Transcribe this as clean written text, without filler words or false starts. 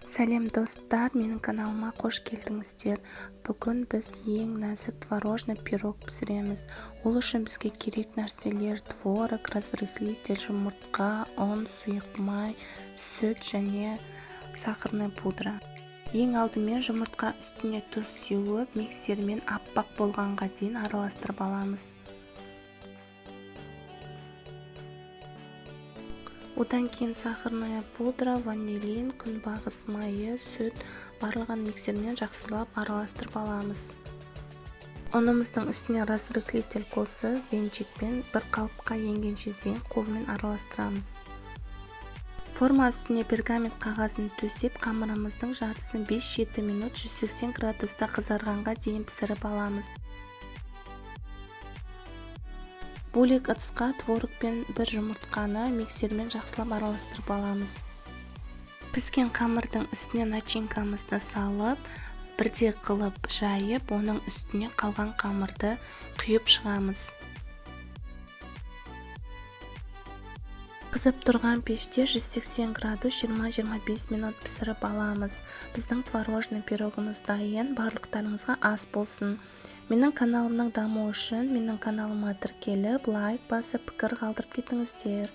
Сәлем достар, менің каналыма қош келдіңіздер. Бүгін біз ең нәзік творожный пирог пісіреміз. Ол үшін бізге керек нәрселер: творог, разрыхлитель, жұмыртқа, ұн, сұйық май, сүт және сахарный пудра. Ең алдымен жұмыртқа үстіне тұз сеуіп, миксермен аппақ болғанға дейін араластырып аламыз. Одан кейін сахарная пудра, ванилин, күнбағыс майы, сүт барлығын миксермен жақсылап араластырып аламыз. Ұнымыздың үстіне разрыхлитель қосып, венчикпен бір қалыпқа енгенше дейін қолмен араластырамыз. Форма үстіне пергамент қағазын төсеп, қамырымыздың жартысын 5-7 минут 180 градуста қызарғанға дейін пісіріп аламыз. Бөлек ыдысқа творог пен бір жұмыртқаны миксермен жақсылап араластырып аламыз. Піскен қамырдың үстіне начинкамызды салып, бірде қылып жайып, оның үстіне қалған қамырды құйып шығамыз. Қызып тұрған пеште 180 градус 20-25 минут пісіріп аламыз. Біздің творожный пирогымыз дайын. Барлықтарыңызға ас болсын. Менің каналымның дамуы үшін менің каналыма тіркеліп, лайк басып, пікір қалдырып кетіңіздер.